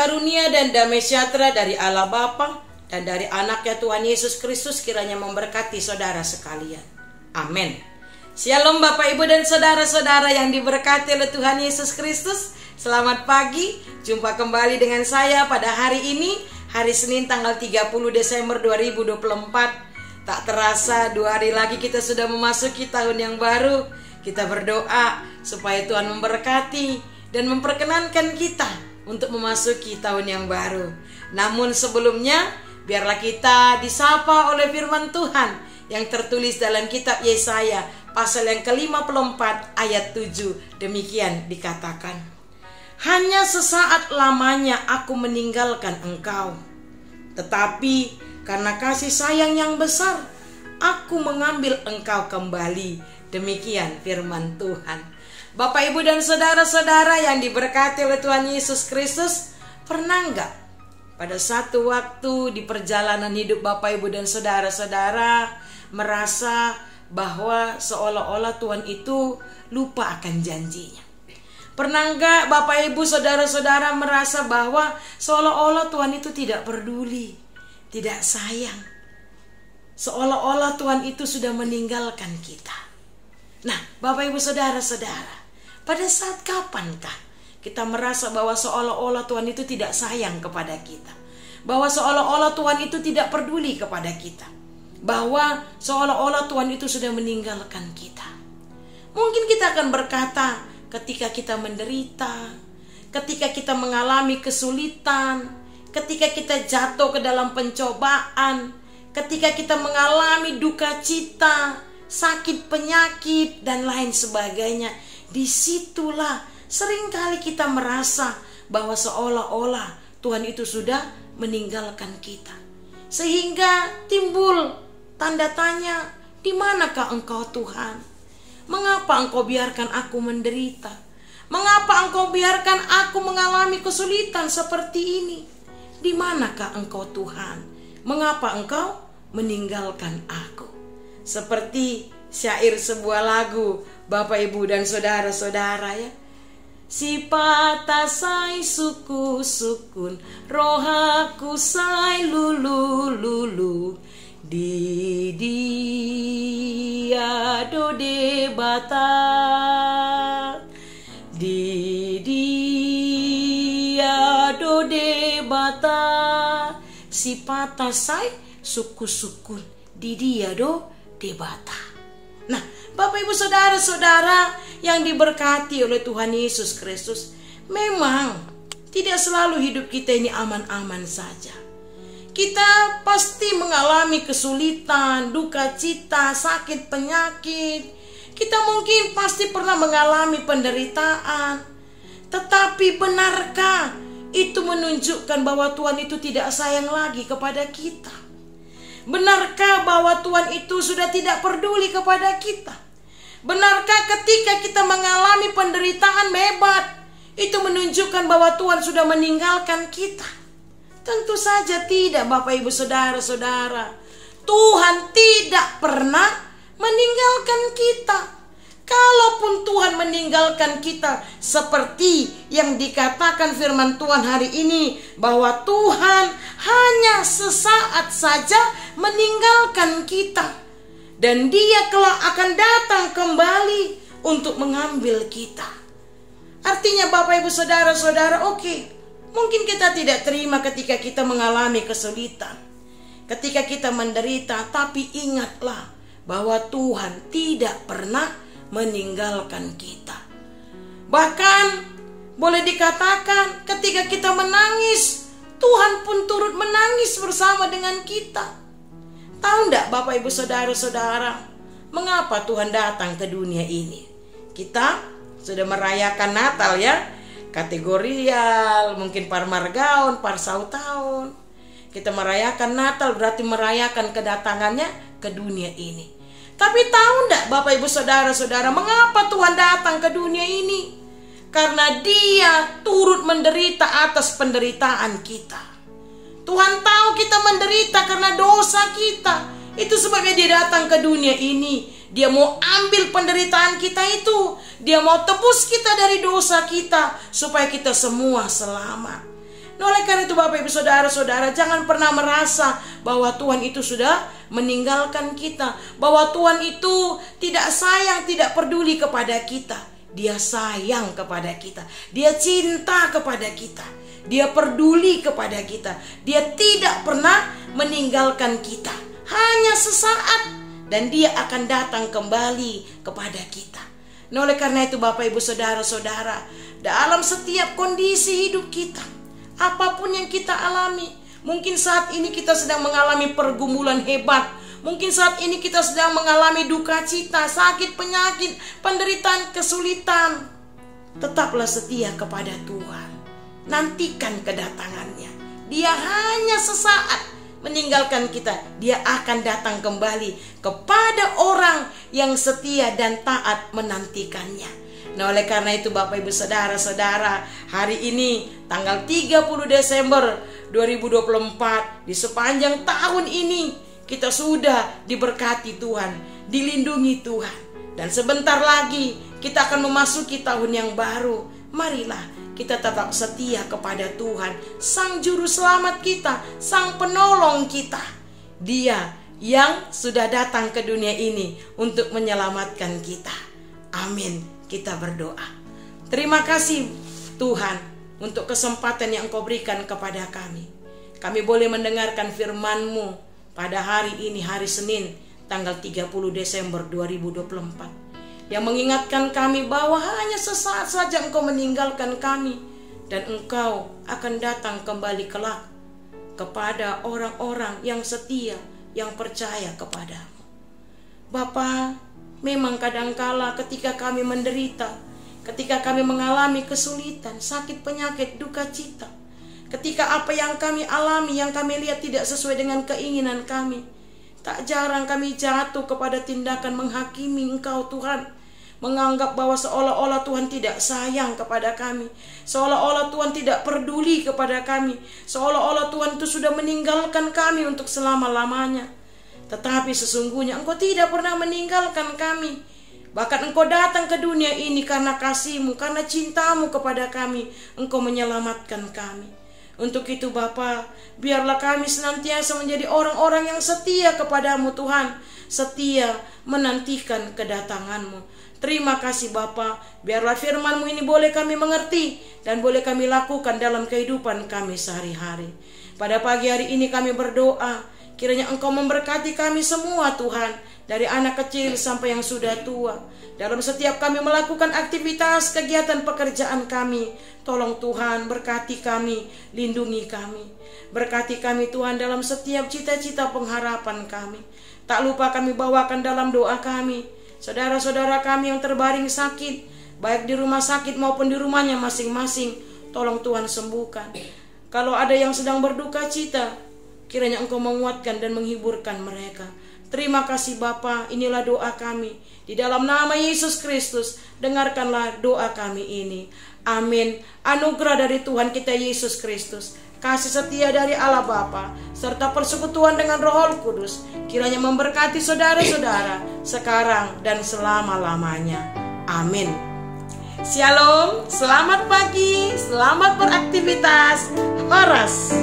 karunia dan damai sejahtera dari Allah Bapa dan dari anaknya Tuhan Yesus Kristus kiranya memberkati saudara sekalian. Amin. Shalom Bapak Ibu dan saudara-saudara yang diberkati oleh Tuhan Yesus Kristus. Selamat pagi, jumpa kembali dengan saya pada hari ini, hari Senin tanggal 30 Desember 2024. Tak terasa 2 hari lagi kita sudah memasuki tahun yang baru. Kita berdoa supaya Tuhan memberkati dan memperkenankan kita untuk memasuki tahun yang baru. Namun sebelumnya, biarlah kita disapa oleh firman Tuhan yang tertulis dalam kitab Yesaya pasal yang ke-54 ayat 7. Demikian dikatakan, hanya sesaat lamanya aku meninggalkan engkau, tetapi karena kasih sayang yang besar, aku mengambil engkau kembali. Demikian firman Tuhan. Bapak, Ibu, dan saudara-saudara yang diberkati oleh Tuhan Yesus Kristus, pernah enggak pada satu waktu di perjalanan hidup Bapak, Ibu, dan saudara-saudara merasa bahwa seolah-olah Tuhan itu lupa akan janjinya? Pernah enggak Bapak, Ibu, saudara-saudara merasa bahwa seolah-olah Tuhan itu tidak peduli, tidak sayang, seolah-olah Tuhan itu sudah meninggalkan kita? Nah, Bapak, Ibu, saudara-saudara, pada saat kapankah kita merasa bahwa seolah-olah Tuhan itu tidak sayang kepada kita? Bahwa seolah-olah Tuhan itu tidak peduli kepada kita? Bahwa seolah-olah Tuhan itu sudah meninggalkan kita? Mungkin kita akan berkata ketika kita menderita, ketika kita mengalami kesulitan, ketika kita jatuh ke dalam pencobaan, ketika kita mengalami duka cita, sakit penyakit, dan lain sebagainya. Disitulah seringkali kita merasa bahwa seolah-olah Tuhan itu sudah meninggalkan kita. Sehingga timbul tanda tanya, di manakah engkau Tuhan? Mengapa engkau biarkan aku menderita? Mengapa engkau biarkan aku mengalami kesulitan seperti ini? Di manakah engkau Tuhan? Mengapa engkau meninggalkan aku? Seperti syair sebuah lagu, Bapak, Ibu, dan saudara-saudara ya. Si patah sai suku sukun, rohaku sai lulu lulu, di dia do de bata, di dia do de bata. Si patah sai suku sukun, di dia do de bata. Nah, Bapak, Ibu, saudara-saudara yang diberkati oleh Tuhan Yesus Kristus, memang tidak selalu hidup kita ini aman-aman saja. Kita pasti mengalami kesulitan, duka cita, sakit penyakit. Kita mungkin pasti pernah mengalami penderitaan. Tetapi benarkah itu menunjukkan bahwa Tuhan itu tidak sayang lagi kepada kita? Benarkah bahwa Tuhan itu sudah tidak peduli kepada kita? Benarkah ketika kita mengalami penderitaan hebat, itu menunjukkan bahwa Tuhan sudah meninggalkan kita? Tentu saja tidak, Bapak, Ibu, saudara-saudara. Tuhan tidak pernah meninggalkan kita. Kalaupun Tuhan meninggalkan kita, seperti yang dikatakan firman Tuhan hari ini, bahwa Tuhan hanya sesaat saja meninggalkan kita, dan Dia kelak akan datang kembali untuk mengambil kita. Artinya Bapak, Ibu, saudara-saudara, mungkin kita tidak terima ketika kita mengalami kesulitan, ketika kita menderita, tapi ingatlah bahwa Tuhan tidak pernah meninggalkan kita. Bahkan boleh dikatakan ketika kita menangis, Tuhan pun turut menangis bersama dengan kita. Tahu enggak Bapak, Ibu, saudara-saudara, mengapa Tuhan datang ke dunia ini? Kita sudah merayakan Natal ya, kategorial, mungkin par margaon, par sautahun. Kita merayakan Natal berarti merayakan kedatangannya ke dunia ini. Tapi tahu enggak Bapak, Ibu, saudara-saudara, mengapa Tuhan datang ke dunia ini? Karena Dia turut menderita atas penderitaan kita. Tuhan tahu kita menderita karena dosa kita. Itu sebabnya Dia datang ke dunia ini. Dia mau ambil penderitaan kita itu. Dia mau tebus kita dari dosa kita supaya kita semua selamat. Nah, oleh karena itu Bapak Ibu Saudara-saudara, jangan pernah merasa bahwa Tuhan itu sudah meninggalkan kita, bahwa Tuhan itu tidak sayang, tidak peduli kepada kita. Dia sayang kepada kita, Dia cinta kepada kita, Dia peduli kepada kita. Dia tidak pernah meninggalkan kita, hanya sesaat, dan Dia akan datang kembali kepada kita. Nah, oleh karena itu Bapak Ibu Saudara-saudara, dalam setiap kondisi hidup kita, apapun yang kita alami, mungkin saat ini kita sedang mengalami pergumulan hebat, mungkin saat ini kita sedang mengalami duka cita, sakit, penyakit, penderitaan, kesulitan, tetaplah setia kepada Tuhan. Nantikan kedatangannya. Dia hanya sesaat meninggalkan kita. Dia akan datang kembali kepada orang yang setia dan taat menantikannya. Nah, oleh karena itu Bapak Ibu Saudara-saudara, hari ini tanggal 30 Desember 2024, di sepanjang tahun ini kita sudah diberkati Tuhan, dilindungi Tuhan. Dan sebentar lagi kita akan memasuki tahun yang baru. Marilah kita tetap setia kepada Tuhan, Sang Juru Selamat kita, Sang Penolong kita. Dia yang sudah datang ke dunia ini untuk menyelamatkan kita. Amin. Kita berdoa. Terima kasih Tuhan untuk kesempatan yang Engkau berikan kepada kami. Kami boleh mendengarkan firman-Mu pada hari ini, hari Senin, tanggal 30 Desember 2024. Yang mengingatkan kami bahwa hanya sesaat saja Engkau meninggalkan kami, dan Engkau akan datang kembali kelak kepada orang-orang yang setia, yang percaya kepadamu. Bapa, memang kadangkala ketika kami menderita, ketika kami mengalami kesulitan, sakit, penyakit, duka cita, ketika apa yang kami alami, yang kami lihat tidak sesuai dengan keinginan kami, tak jarang kami jatuh kepada tindakan menghakimi Engkau Tuhan, menganggap bahwa seolah-olah Tuhan tidak sayang kepada kami, seolah-olah Tuhan tidak peduli kepada kami, seolah-olah Tuhan itu sudah meninggalkan kami untuk selama-lamanya. Tetapi sesungguhnya Engkau tidak pernah meninggalkan kami. Bahkan Engkau datang ke dunia ini karena kasih-Mu, karena cinta-Mu kepada kami. Engkau menyelamatkan kami. Untuk itu Bapa, biarlah kami senantiasa menjadi orang-orang yang setia kepadamu Tuhan, setia menantikan kedatangan-Mu. Terima kasih Bapa, biarlah firman-Mu ini boleh kami mengerti dan boleh kami lakukan dalam kehidupan kami sehari-hari. Pada pagi hari ini kami berdoa, kiranya Engkau memberkati kami semua Tuhan, dari anak kecil sampai yang sudah tua. Dalam setiap kami melakukan aktivitas, kegiatan pekerjaan kami, tolong Tuhan berkati kami, lindungi kami. Berkati kami Tuhan dalam setiap cita-cita pengharapan kami. Tak lupa kami bawakan dalam doa kami saudara-saudara kami yang terbaring sakit, baik di rumah sakit maupun di rumahnya masing-masing. Tolong Tuhan sembuhkan. Kalau ada yang sedang berduka cita, kiranya Engkau menguatkan dan menghiburkan mereka. Terima kasih Bapa, inilah doa kami. Di dalam nama Yesus Kristus, dengarkanlah doa kami ini. Amin. Anugerah dari Tuhan kita Yesus Kristus, kasih setia dari Allah Bapa, serta persekutuan dengan Roh Kudus, kiranya memberkati saudara-saudara sekarang dan selama-lamanya. Amin. Shalom, selamat pagi, selamat beraktivitas. Horas.